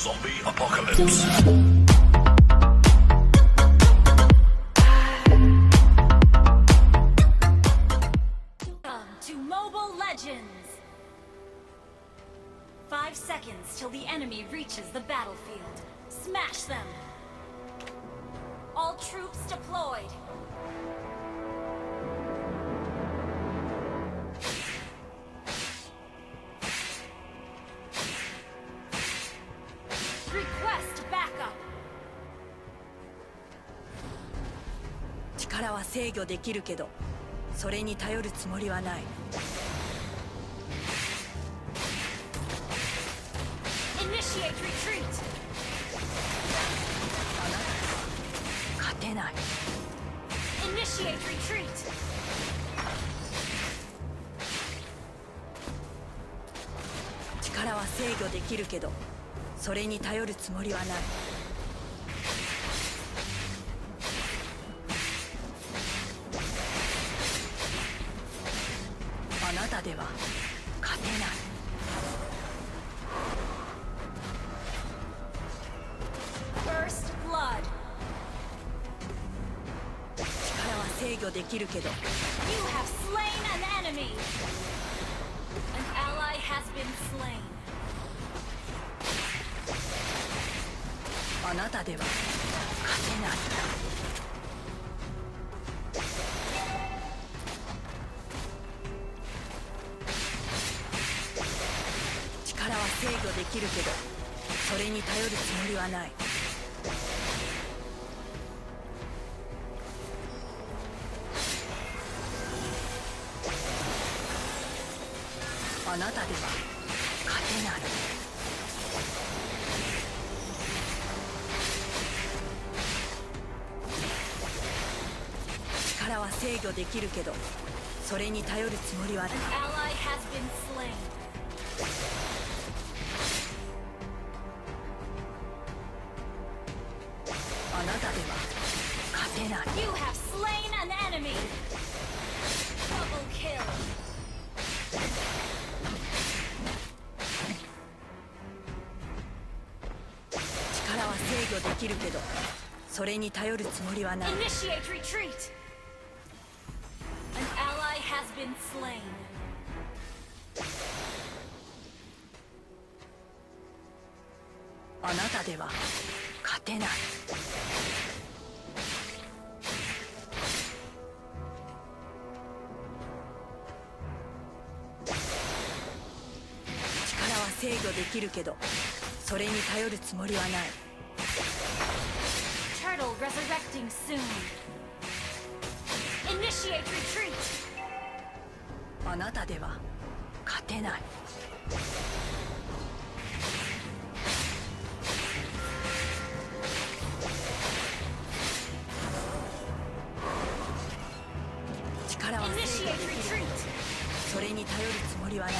Zombie apocalypse. Welcome to Mobile Legends! 5 seconds till the enemy reaches the battlefield. Smash them! All troops deployed! Request backup! 力は制御できるけど、それに頼るつもりはない。Initiate retreat! あなたは勝てない。 Initiate retreat! 力は制御できるけど、それに頼るつもりはない。あなたでは勝てない。First blood! 力は制御できるけど、 You have slain an enemy! An ally has been slain. あなたでは勝てない。力は制御できるけど、それに頼るつもりはない。あなたでは勝てない。力は制御できるけど、それに頼るつもりはない。 An ally has been slain. あなたでは勝てない。 You have slain an enemy. Double kill. 力は制御できるけど、それに頼るつもりはない。 Initiate retreat. An ally has been slain. あなたでは勝てない。力は制御できるけど、それに頼るつもりはない。 Turtle resurrecting soon. Initiate retreat. あなたでは勝てない。力は制御 Initiate できる。 retreat. それに頼るつもりはない。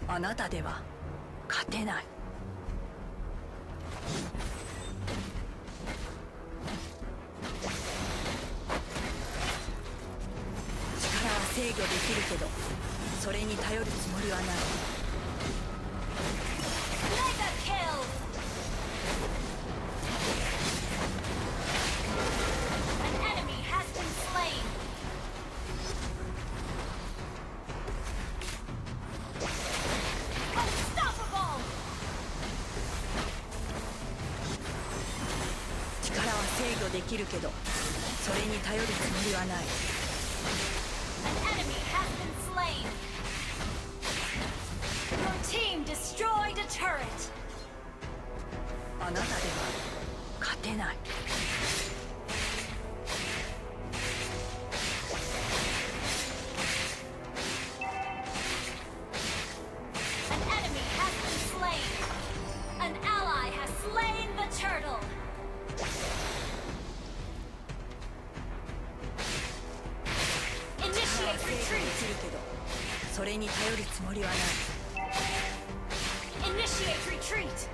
あなたでは勝てない。力は制御できるけど、それに頼るつもりはない。 Mega kill. An enemy has been slain. Unstoppable. 力は制御できるけど、それに頼るつもりはない。 An enemy has been slain. Your team destroyed a turret. あなたでは勝てない。 An enemy has been slain. An ally has slain the turtle. 力は Initiate 制御で retreat. きるけど、それに頼るつもりはない。 Initiate retreat.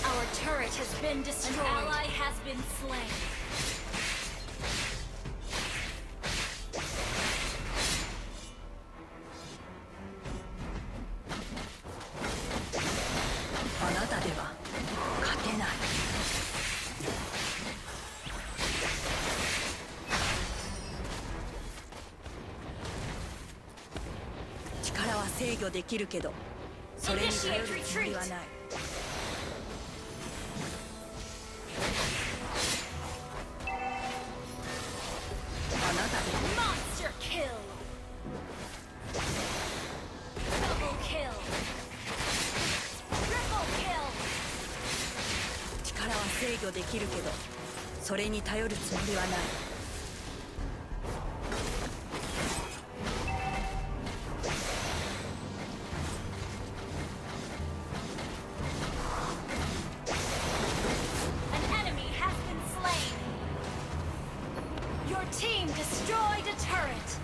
Our turret has been destroyed. An ally has been slain. 制御できるけど、それに頼るつもりはない。あなたで Monster kill. Double kill. Triple kill. 力は制御できるけど、それに頼るつもりはない。An enemy has been slain. Your team destroyed a turret.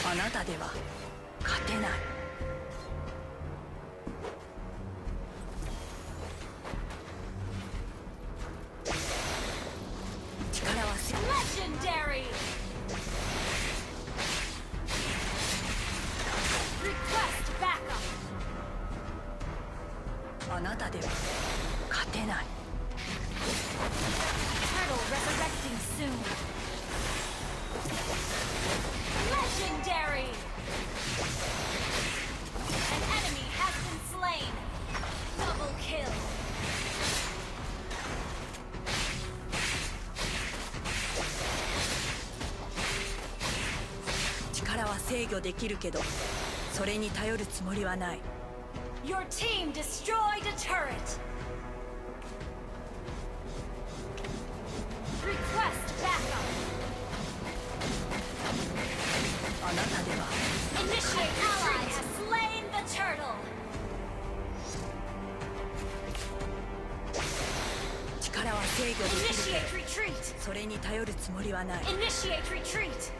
あなたでは勝てない。力は制 Legendary. Request backup. あなたでは勝てない。 Turtle resurrecting soon. Legendary. An enemy has been slain. Double kill. 力は制御できるけど、それに頼るつもりはない。 Your team destroyed a turret. Request backup. あなたでは Initiate ally has slain the turtle. 力は制御できる Initiate け retreat. ど、それに頼るつもりはない。 Initiate retreat.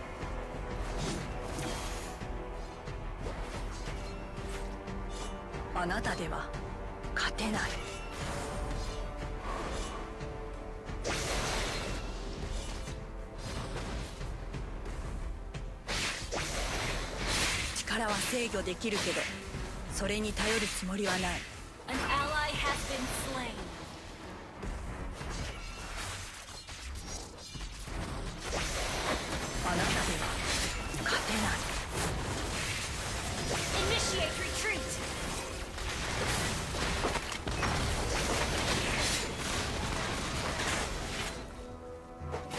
あなたでは勝てない。力は制御できるけど、それに頼るつもりはない。 An ally has been slain. あなたでは勝てない。 Initiate retreat.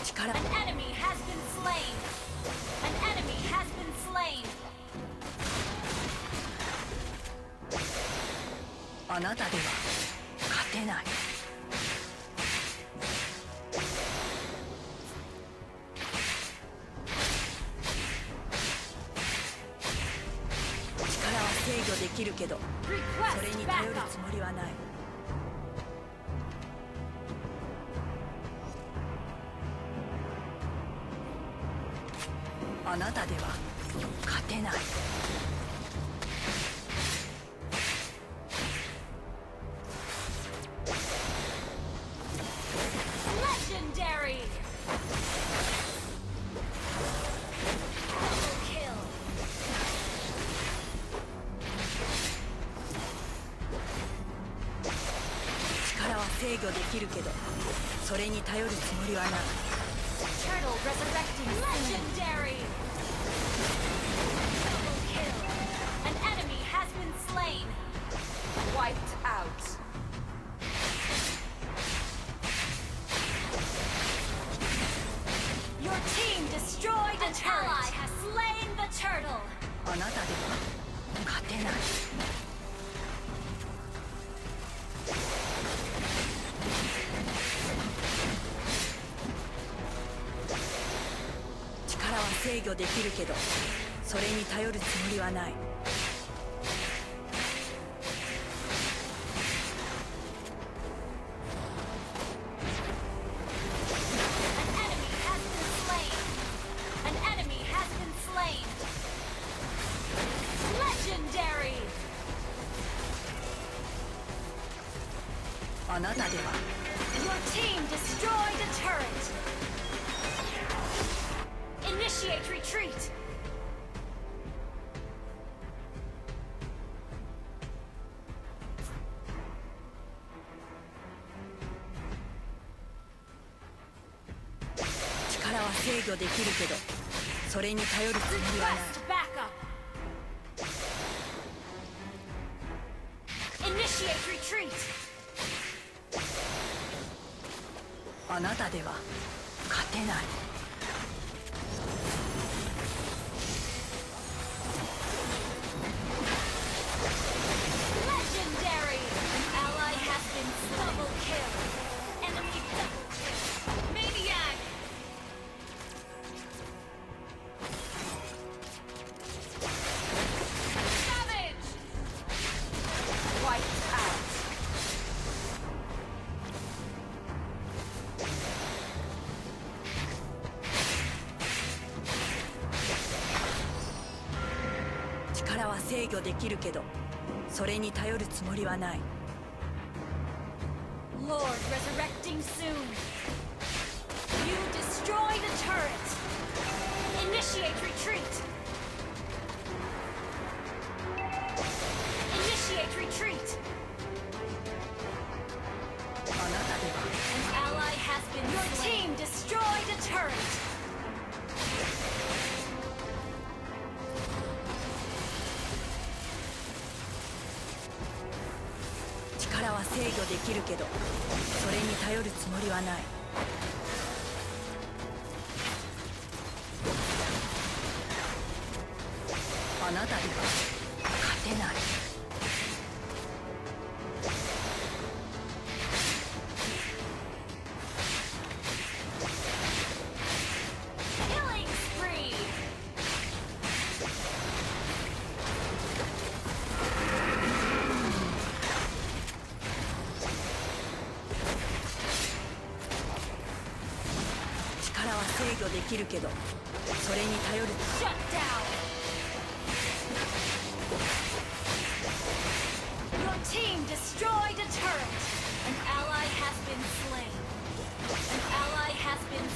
力 An enemy has been slain. An enemy has been slain. あなたでは勝てない。力は制御できるけど、それ Request に頼る backup. つもりはない。あなたでは勝てない。 Legendary. Double kill. 力は制御できるけど、それに頼るつもりはない。 Turtle resurrecting. Legendary. Double kill. An enemy has been slain. Wiped out. Your team destroyed a turret. An ally has slain the turtle. あなたでは勝てない。力は制御できるけど、それに頼るつもりはない。 An enemy has been slain. Legendary. あなたでは Your team destroyed a turret. Initiate retreat. 力は制御できるけど、それに頼るつもりはない。 Request backup. Initiate retreat. あなたでは勝てない。 Legendary. An ally has been double killed. Enemy double kill. Maniac. Savage. Wiped out.力は制御できるけど、それに頼るつもりはない。 Lord resurrecting soon. You destroy the turret. Initiate retreat. Initiate retreat. あなたでは An ally has been Your team destroyed a turret. 力は制御できるけど、それに頼るつもりはない。 あなたでは勝てない。 Killing spree. .力は制御できるけど、それに頼る。 Shut down. Your team destroyed a turret. An ally has been slain. An ally has been